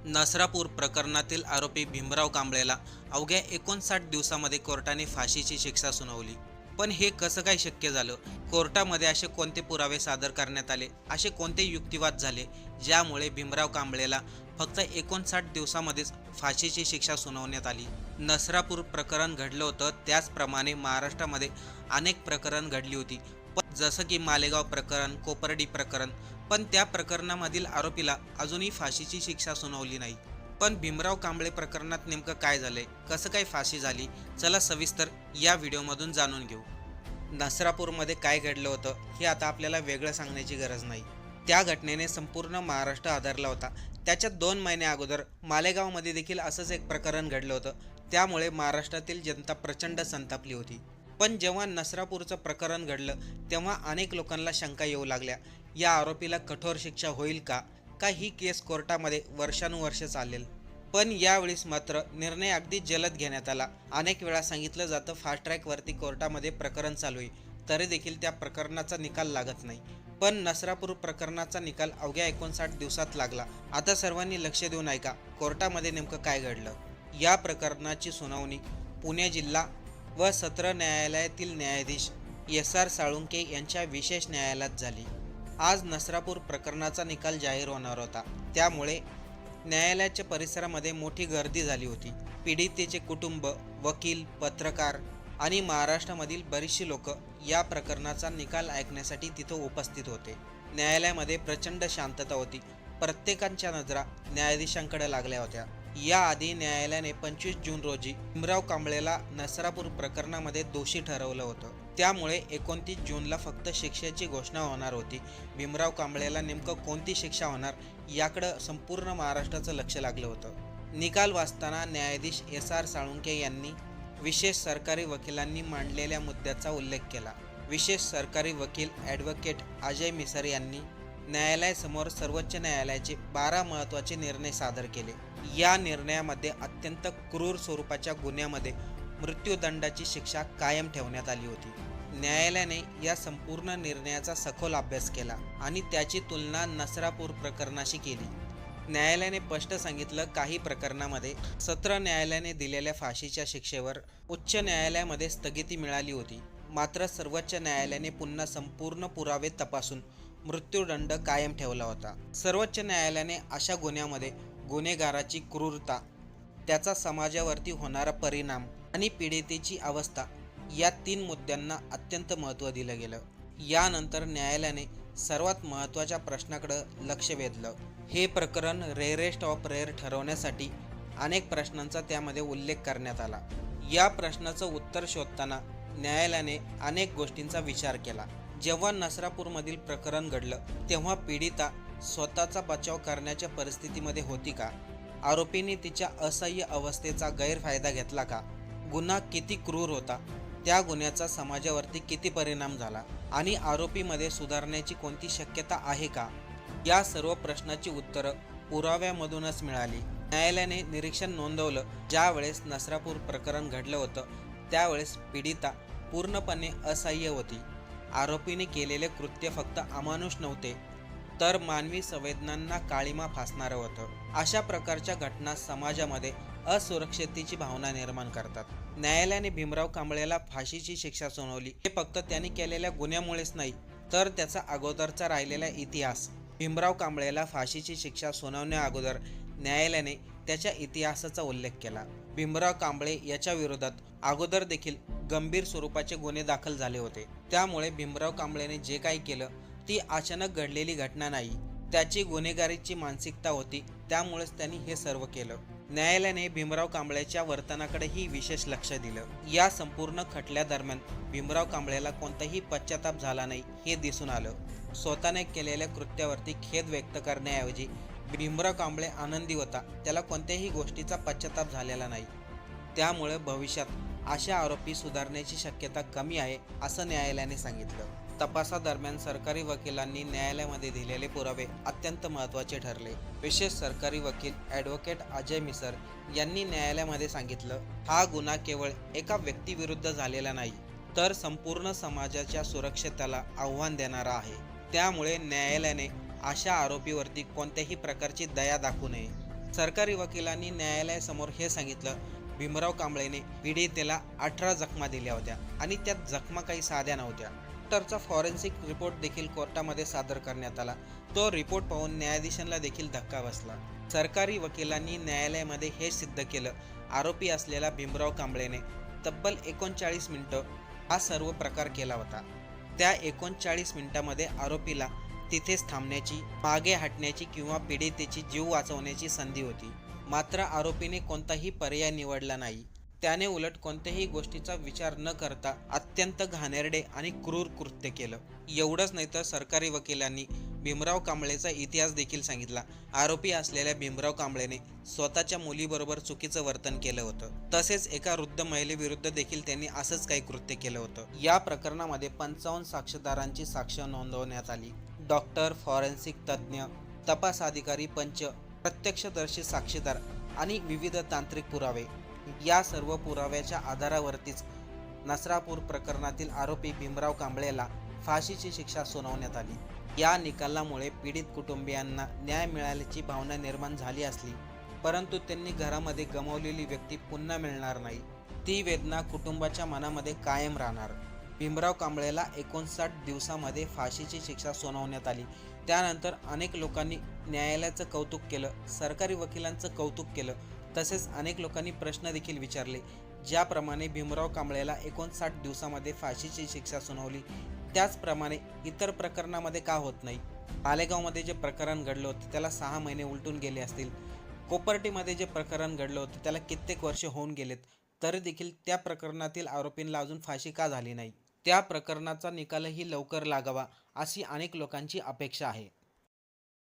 नसरापूर प्रकरणातील आरोपी भीमराव कांबळेला अवघ्या 59 दिवसामध्ये कोर्टाने फाशीची शिक्षा सुनावली. पण हे कसं काय शक्य झालं? कोर्टामध्ये असे कोणते पुरावे सादर करण्यात आले, असे कोणते युक्तिवाद झाले ज्यामुळे भीमराव कांबळेला फक्त 59 दिवसामध्येच फाशीची शिक्षा सुनावण्यात आली? नसरापूर प्रकरण घडलं होतं त्याचप्रमाणे महाराष्ट्रामध्ये अनेक प्रकरण घडली होती. पण जसं की मालेगाव प्रकरण, कोपर्डी प्रकरण, पण त्या प्रकरणामधील आरोपीला अजूनही फाशीची शिक्षा सुनावली नाही. पण भीमराव कांबळे प्रकरणात नेमकं काय झालंय, कसं काय फाशी झाली, चला सविस्तर या व्हिडिओमधून जाणून घेऊ. नसरापूरमध्ये काय घडलं होतं हे आता आपल्याला वेगळं सांगण्याची गरज नाही. त्या घटनेने संपूर्ण महाराष्ट्र हादरला होता. त्याच्या 2 महिने अगोदर मालेगावमध्ये देखील असंच एक प्रकरण घडलं होतं. त्यामुळे महाराष्ट्रातील जनता प्रचंड संतापली होती. पण जेव्हा नसरापूरचं प्रकरण घडलं तेव्हा अनेक लोकांना शंका येऊ लागल्या, या आरोपीला कठोर शिक्षा होईल का? का ही केस कोर्टामध्ये वर्षानुवर्षे चालेल? पण यावेळेस मात्र निर्णय अगदी जलद घेण्यात आला. अनेक वेळा सांगितलं जातं फास्ट ट्रॅकवरती कोर्टामध्ये प्रकरण चालू आहे, तरी देखील त्या प्रकरणाचा निकाल लागत नाही. पण नसरापूर प्रकरणाचा निकाल अवघ्या 59 दिवसात लागला. आता सर्वांनी लक्ष देऊन ऐका, कोर्टामध्ये नेमकं काय घडलं. या प्रकरणाची सुनावणी पुणे जिल्हा व सत्र न्यायालयातील न्यायाधीश एस.आर. साळुंके यांच्या विशेष न्यायालयात झाली. आज नसरापूर प्रकरणाचा निकाल जाहीर होणार होता. त्यामुळे न्यायालयाच्या परिसरामध्ये मोठी गर्दी झाली होती. पीडितेचे कुटुंब, वकील, पत्रकार आणि महाराष्ट्रामधील बरीचशी लोक या प्रकरणाचा निकाल ऐकण्यासाठी तिथं उपस्थित होते. न्यायालयामध्ये प्रचंड शांतता होती. प्रत्येकाच्या नजरा न्यायाधीशांकडे लागल्या होत्या. याआधी न्यायालयाने 25 जून रोजी भीमराव कांबळेला नसरापूर प्रकरणामध्ये दोषी ठरवलं होतं. त्यामुळे 29 जूनला फक्त शिक्षेची घोषणा होणार होती. भीमराव कांबळेला नेमकं कोणती शिक्षा होणार याकडं संपूर्ण महाराष्ट्राचं लक्ष लागलं होतं. निकाल वाचताना न्यायाधीश एस.आर. साळुंके यांनी विशेष सरकारी वकिलांनी मांडलेल्या मुद्द्याचा उल्लेख केला. विशेष सरकारी वकील ॲडव्होकेट अजय मिसर यांनी न्यायालयासमोर सर्वोच्च न्यायालयाचे 12 महत्त्वाचे निर्णय सादर केले. या निर्णयामध्ये अत्यंत क्रूर स्वरूपाच्या गुन्ह्यामध्ये मृत्यूदंडाची शिक्षा कायम ठेवण्यात आली होती. न्यायालयाने या संपूर्ण निर्णयाचा सखोल अभ्यास केला आणि त्याची तुलना नसरापूर प्रकरणाशी केली. न्यायालयाने स्पष्ट सांगितलं, काही प्रकरणामध्ये सत्र न्यायालयाने दिलेल्या फाशीच्या शिक्षेवर उच्च न्यायालयामध्ये स्थगिती मिळाली होती. मात्र सर्वोच्च न्यायालयाने पुन्हा संपूर्ण पुरावे तपासून मृत्यूदंड कायम ठेवला होता. सर्वोच्च न्यायालयाने अशा गुन्ह्यामध्ये गुन्हेगाराची क्रूरता, त्याचा समाजावरती होणारा परिणाम आणि पीडितेची अवस्था या 3 मुद्द्यांना अत्यंत महत्त्व दिलं गेलं. यानंतर न्यायालयाने सर्वात महत्त्वाच्या प्रश्नाकडे लक्ष वेधलं. हे प्रकरण रेअरेस्ट ऑफ रेअर ठरवण्यासाठी अनेक प्रश्नांचा त्यामध्ये उल्लेख करण्यात आला. या प्रश्नाचं उत्तर शोधताना न्यायालयाने अनेक गोष्टींचा विचार केला. जेव्हा नसरापूरमधील प्रकरण घडलं तेव्हा पीडिता स्वतःचा बचाव करण्याच्या परिस्थितीमध्ये होती का? आरोपींनी तिच्या असह्य अवस्थेचा गैरफायदा घेतला का? गुन्हा किती क्रूर होता? त्या गुन्ह्याचा समाजावरती किती परिणाम झाला? आणि आरोपीमध्ये सुधारण्याची कोणती शक्यता आहे का? या सर्व प्रश्नाची उत्तरं पुराव्यामधूनच मिळाली. न्यायालयाने निरीक्षण नोंदवलं, ज्यावेळेस नसरापूर प्रकरण घडलं होतं त्यावेळेस पीडिता पूर्णपणे असहाय्य होती. आरोपीने केलेले कृत्य फक्त अमानुष नव्हते, तर मानवी संवेदनांना काळिमा फासणारं होतं. अशा प्रकारच्या घटना समाजामध्ये असुरक्षिततेची भावना निर्माण करतात. न्यायालयाने भीमराव कांबळेला फाशीची शिक्षा सुनावली. हे फक्त त्यांनी केलेल्या गुन्ह्यामुळेच नाही, तर त्याचा अगोदरचा राहिलेला इतिहास. भीमराव कांबळेला फाशीची शिक्षा सुनावण्या अगोदर न्यायालयाने त्याच्या इतिहासाचा उल्लेख केला. भीमराव कांबळे याच्या विरोधात अगोदर देखील गंभीर स्वरूपाचे गुन्हे दाखल झाले होते. त्यामुळे भीमराव कांबळेने जे काही केलं ती अचानक घडलेली घटना नाही, त्याची गुन्हेगारीची मानसिकता होती. त्यामुळेच त्यांनी हे सर्व केलं. न्यायालयाने भीमराव कांबळेच्या वर्तनाकडेही विशेष लक्ष दिलं. या संपूर्ण खटल्यादरम्यान भीमराव कांबळेला कोणताही पश्चाताप झाला नाही हे दिसून आलं. स्वतःने केलेल्या कृत्यावरती खेद व्यक्त करण्याऐवजी भीमराव कांबळे आनंदी होता. त्याला कोणत्याही गोष्टीचा पश्चाताप झालेला नाही. त्यामुळे भविष्यात अशा आरोपी सुधारण्याची शक्यता कमी आहे असं न्यायालयाने सांगितलं. तपासादरम्यान सरकारी वकिलांनी न्यायालयामध्ये दिलेले पुरावे अत्यंत महत्त्वाचे ठरले. विशेष सरकारी वकील ॲडव्होकेट अजय मिसर यांनी न्यायालयामध्ये सांगितलं, हा गुन्हा केवळ एका व्यक्तीविरुद्ध झालेला नाही, तर संपूर्ण समाजाच्या सुरक्षेला आव्हान देणारा आहे. त्यामुळे न्यायालयाने अशा आरोपीवरती कोणत्याही प्रकारची दया दाखवू नये. सरकारी वकिलांनी न्यायालयासमोर हे सांगितलं, भीमराव कांबळेने पीडितेला 18 जखमा दिल्या होत्या आणि त्यात जखमा काही साध्या नव्हत्या. डॉक्टरचा फॉरेन्सिक रिपोर्ट देखील कोर्टामध्ये सादर करण्यात आला. तो रिपोर्ट पाहून न्यायाधीशांना देखील धक्का बसला. सरकारी वकिलांनी न्यायालयामध्ये हे सिद्ध केलं, आरोपी असलेल्या भीमराव कांबळेने तब्बल 39 मिनिटं हा सर्व प्रकार केला होता. त्या 39 मिनिटांमध्ये आरोपीला तिथेच थांबण्याची, मागे हटण्याची किंवा पीडितेची जीव वाचवण्याची संधी होती. मात्र आरोपीने कोणताही पर्याय निवडला नाही. त्याने उलट कोणत्याही गोष्टीचा विचार न करता अत्यंत घाणेरडे आणि क्रूर कृत्य केलं. एवढंच नाही तर सरकारी वकिलांनी भीमराव कांबळेचा इतिहास देखील सांगितला. आरोपी असलेल्या भीमराव कांबळेने स्वतःच्या मुलीबरोबर चुकीचं वर्तन केलं होतं. तसेच एका वृद्ध महिलेविरुद्ध देखील त्यांनी असंच काही कृत्य केलं होतं. या प्रकरणामध्ये 55 साक्षीदारांची साक्ष नोंदवण्यात आली. डॉक्टर, फॉरेन्सिक तज्ज्ञ, तपास अधिकारी, पंच, प्रत्यक्षदर्शी साक्षीदार आणि विविध तांत्रिक पुरावे, या सर्व पुराव्याच्या आधारावरतीच नसरापूर प्रकरणातील आरोपी भीमराव कांबळेला फाशीची शिक्षा सुनावण्यात आली. या निकालामुळे पीडित कुटुंबियांना न्याय मिळाल्याची भावना निर्माण झाली असली, परंतु त्यांनी घरामध्ये गमावलेली व्यक्ती पुन्हा मिळणार नाही. ती वेदना कुटुंबाच्या मनामध्ये कायम राहणार. भीमराव कांबळेला 59 दिवसामध्ये फाशीची शिक्षा सुनावण्यात आली. त्यानंतर अनेक लोकांनी न्यायालयाचं कौतुक केलं, सरकारी वकिलांचं कौतुक केलं. तसेच अनेक लोकांनी प्रश्न देखील विचारले. ज्याप्रमाणे भीमराव कांबळेला 59 दिवसामध्ये फाशीची शिक्षा सुनावली, त्याचप्रमाणे इतर प्रकरणामध्ये का होत नाही? मालेगावमध्ये जे प्रकरण घडलं होतं त्याला 6 महिने उलटून गेले असतील. कोपर्टीमध्ये जे प्रकरण घडलं होतं त्याला कित्येक वर्ष होऊन गेलेत, तरी देखील त्या प्रकरणातील आरोपींना अजून फाशी का झाली नाही? त्या प्रकरणाचा निकालही लवकर लागावा अशी अनेक लोकांची अपेक्षा आहे.